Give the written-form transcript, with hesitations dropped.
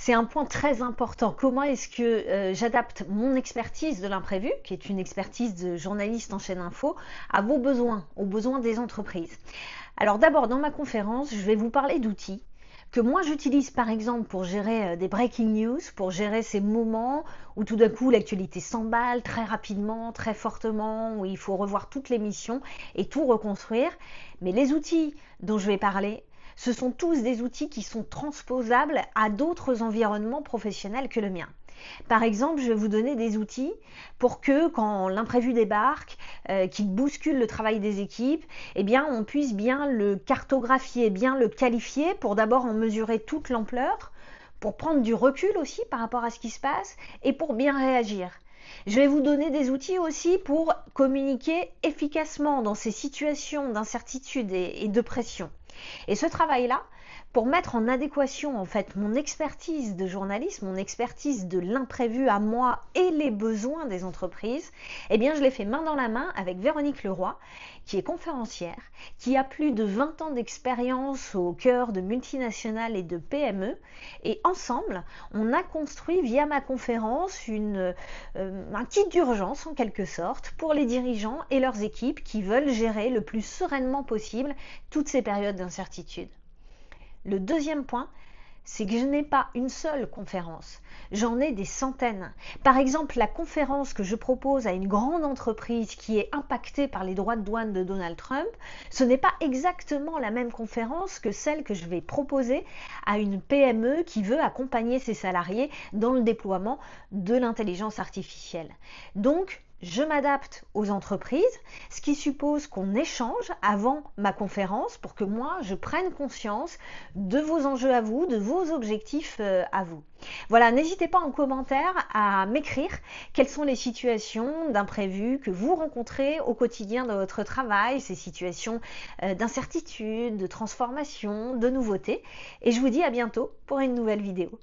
C'est un point très important. Comment est-ce que j'adapte mon expertise de l'imprévu, qui est une expertise de journaliste en chaîne info, à vos besoins, aux besoins des entreprises? Alors d'abord, dans ma conférence, je vais vous parler d'outils que moi j'utilise par exemple pour gérer des breaking news, pour gérer ces moments où tout d'un coup l'actualité s'emballe très rapidement, très fortement, où il faut revoir toute l'émission et tout reconstruire. Mais les outils dont je vais parler, ce sont tous des outils qui sont transposables à d'autres environnements professionnels que le mien. Par exemple, je vais vous donner des outils pour que quand l'imprévu débarque, qu'il bouscule le travail des équipes, eh bien, on puisse bien le cartographier, bien le qualifier pour d'abord en mesurer toute l'ampleur, pour prendre du recul aussi par rapport à ce qui se passe et pour bien réagir. Je vais vous donner des outils aussi pour communiquer efficacement dans ces situations d'incertitude et de pression. Et ce travail-là, pour mettre en adéquation en fait mon expertise de journaliste, mon expertise de l'imprévu à moi et les besoins des entreprises, eh bien je l'ai fait main dans la main avec Véronique Leroy, qui est conférencière, qui a plus de 20 ans d'expérience au cœur de multinationales et de PME. Et ensemble, on a construit via ma conférence un kit d'urgence en quelque sorte pour les dirigeants et leurs équipes qui veulent gérer le plus sereinement possible toutes ces périodes d'incertitude. Le deuxième point, c'est que je n'ai pas une seule conférence, j'en ai des centaines. Par exemple, la conférence que je propose à une grande entreprise qui est impactée par les droits de douane de Donald Trump, ce n'est pas exactement la même conférence que celle que je vais proposer à une PME qui veut accompagner ses salariés dans le déploiement de l'intelligence artificielle. Donc, je m'adapte aux entreprises, ce qui suppose qu'on échange avant ma conférence pour que moi, je prenne conscience de vos enjeux à vous, de vos objectifs à vous. Voilà, n'hésitez pas en commentaire à m'écrire quelles sont les situations d'imprévu que vous rencontrez au quotidien dans votre travail, ces situations d'incertitude, de transformation, de nouveauté. Et je vous dis à bientôt pour une nouvelle vidéo.